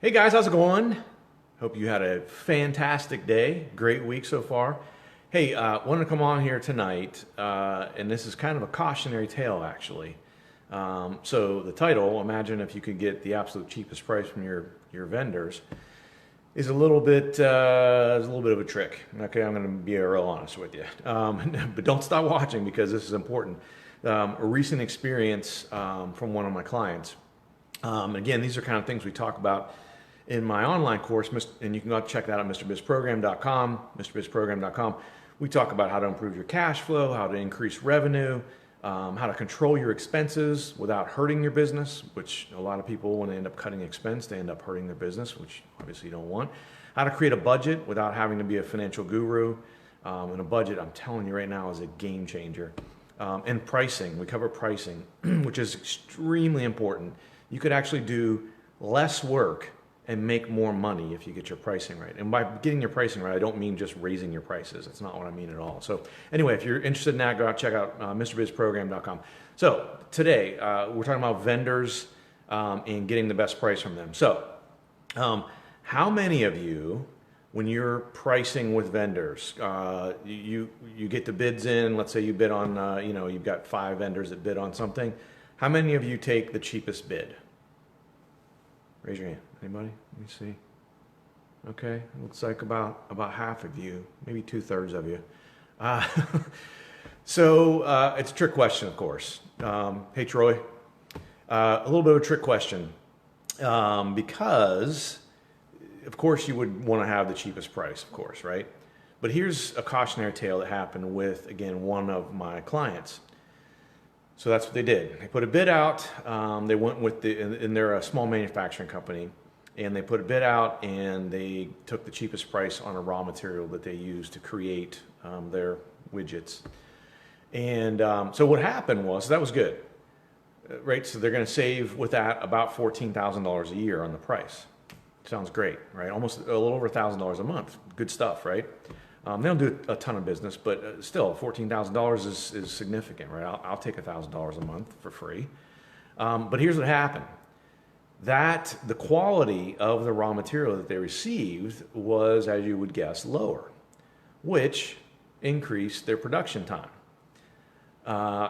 Hey guys, how's it going? Hope you had a fantastic day, great week so far. Hey, wanted to come on here tonight, and this is kind of a cautionary tale actually. So the title, imagine if you could get the absolute cheapest price from your vendors, is a little bit of a trick. Okay, I'm going to be real honest with you, but don't stop watching because this is important. A recent experience from one of my clients. Again, these are kind of things we talk about in my online course, and you can go check that out at MrBizProgram.com, MrBizProgram.com. We talk about how to improve your cash flow, how to increase revenue, how to control your expenses without hurting your business, which a lot of people, when they end up cutting expense, they end up hurting their business, which obviously you don't want. How to create a budget without having to be a financial guru. And a budget, I'm telling you right now, is a game changer. And pricing, we cover pricing, which is extremely important. You could actually do less work and make more money if you get your pricing right. And by getting your pricing right, I don't mean just raising your prices. That's not what I mean at all. So anyway, if you're interested in that, go out, check out MrBizProgram.com. So today, we're talking about vendors and getting the best price from them. So how many of you, when you're pricing with vendors, you get the bids in, let's say you bid on, you've got 5 vendors that bid on something. How many of you take the cheapest bid? Raise your hand. Anybody? Let me see. Okay, looks like about half of you, maybe 2/3 of you. So it's a trick question, of course. Hey, Troy. A little bit of a trick question because, of course, you would want to have the cheapest price, of course, right? But here's a cautionary tale that happened with, again, one of my clients. So that's what they did. They put a bid out. They went with and they're a small manufacturing company, and they put a bid out and they took the cheapest price on a raw material that they used to create their widgets. And so what happened was, that was good, right? So they're going to save with that about $14,000 a year on the price. Sounds great, right? Almost a little over $1,000 a month. Good stuff, right? They don't do a ton of business, but still, $14,000 is significant, right? I'll take $1,000 a month for free. But here's what happened. The quality of the raw material that they received was, as you would guess, lower, which increased their production time.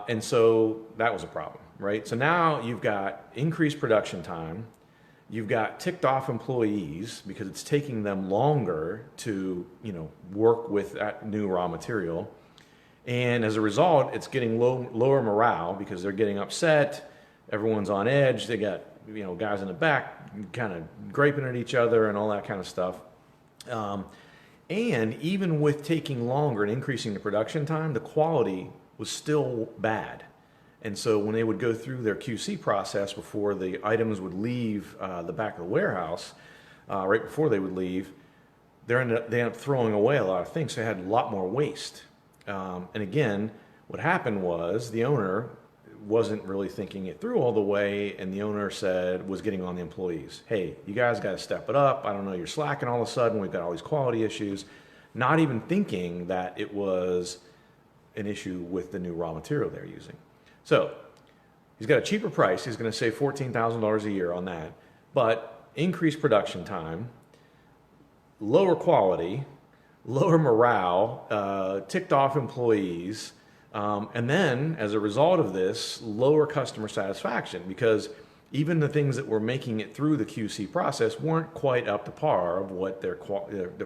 And so that was a problem, right? So now you've got increased production time. You've got ticked off employees because it's taking them longer to, work with that new raw material. And as a result, it's getting lower morale because they're getting upset. Everyone's on edge. They got, guys in the back kind of griping at each other and all that kind of stuff. And even with taking longer and increasing the production time, the quality was still bad. And so when they would go through their QC process before the items would leave the back of the warehouse, right before they would leave, they end up throwing away a lot of things. So they had a lot more waste. And again, what happened was the owner wasn't really thinking it through all the way, and the owner was getting on the employees. Hey, you guys got to step it up. I don't know, you're slacking all of a sudden. We've got all these quality issues. Not even thinking that it was an issue with the new raw material they're using. So he's got a cheaper price. He's going to save $14,000 a year on that, but increased production time, lower quality, lower morale, ticked off employees, and then as a result of this, lower customer satisfaction because even the things that were making it through the QC process weren't quite up to par of what their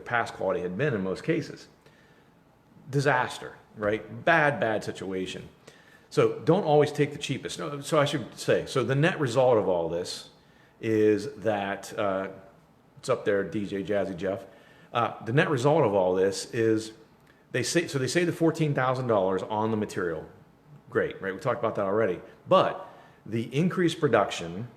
past quality had been in most cases. Disaster, right? Bad situation. So don't always take the cheapest. No, so I should say, so the net result of all this is that, it's up there, DJ Jazzy Jeff. The net result of all this is they save the $14,000 on the material. Great, right? We talked about that already. But the increased production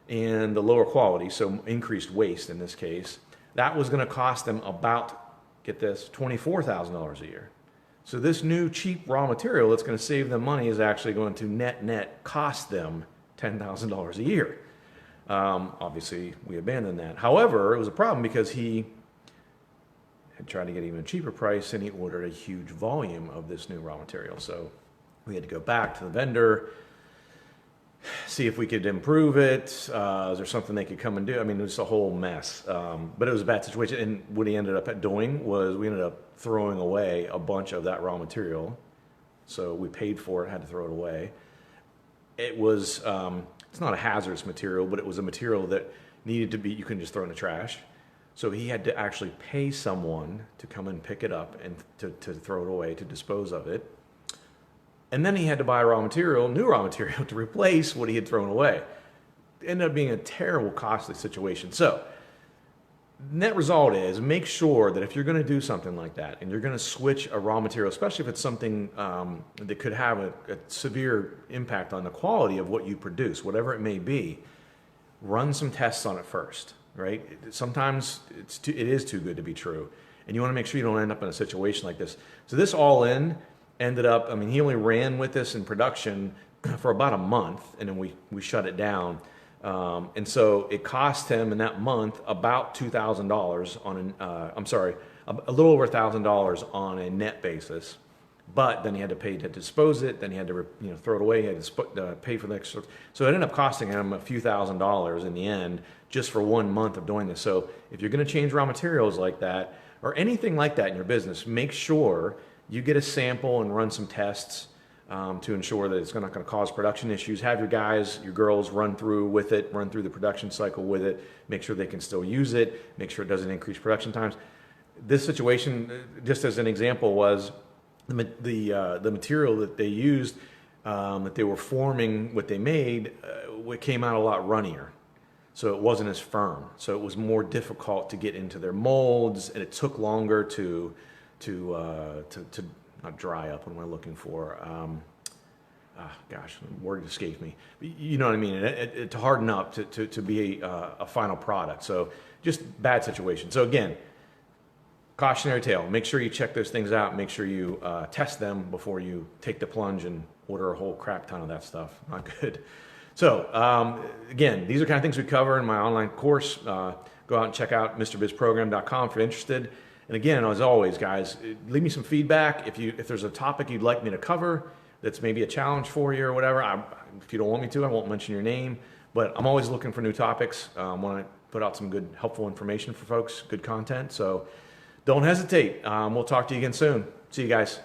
and the lower quality, so increased waste in this case, that was going to cost them about, get this, $24,000 a year. So this new cheap raw material that's going to save them money is actually going to net cost them $10,000 a year. Obviously, we abandoned that. However, it was a problem because he had tried to get even a cheaper price and he ordered a huge volume of this new raw material. So we had to go back to the vendor, see if we could improve it. Is there something they could come and do? I mean, it was a whole mess. But it was a bad situation. And what he ended up doing was we ended up throwing away a bunch of that raw material. So we paid for it, had to throw it away. It was, it's not a hazardous material, but it was a material that needed to be, you couldn't just throw in the trash. So he had to actually pay someone to come and pick it up and to throw it away, to dispose of it. And then he had to buy new raw material to replace what he had thrown away. It ended up being a terrible, costly situation. So, net result is make sure that if you're going to do something like that and you're going to switch a raw material, especially if it's something that could have a severe impact on the quality of what you produce, whatever it may be, run some tests on it first, right? Sometimes it is too good to be true. And you want to make sure you don't end up in a situation like this. So this all in ended up, I mean, he only ran with this in production for about a month, and then we shut it down. And so it cost him in that month about $2,000 on a little over $1,000 on a net basis. But then he had to pay to dispose it. Then he had to throw it away. He had to pay for the extra. So it ended up costing him a few $1,000s in the end just for 1 month of doing this. So if you're going to change raw materials like that or anything like that in your business, make sure you get a sample and run some tests to ensure that it's not going to cause production issues. Have your guys, your girls run through the production cycle with it, make sure they can still use it, make sure it doesn't increase production times. This situation, just as an example, was the material that they used, that they were forming what they made, it came out a lot runnier. So it wasn't as firm. So it was more difficult to get into their molds, and it took longer to not dry up. What am I looking for? Gosh, the word escaped me. You know what I mean? To harden up to be a final product. So just bad situation. So again, cautionary tale. Make sure you check those things out. Make sure you test them before you take the plunge and order a whole crap ton of that stuff. Not good. So again, these are kind of things we cover in my online course. Go out and check out MrBizProgram.com if you're interested. And again, as always, guys, leave me some feedback. If there's a topic you'd like me to cover that's maybe a challenge for you or whatever, if you don't want me to, I won't mention your name. But I'm always looking for new topics. I want to put out some good, helpful information for folks, good content. So don't hesitate. We'll talk to you again soon. See you guys.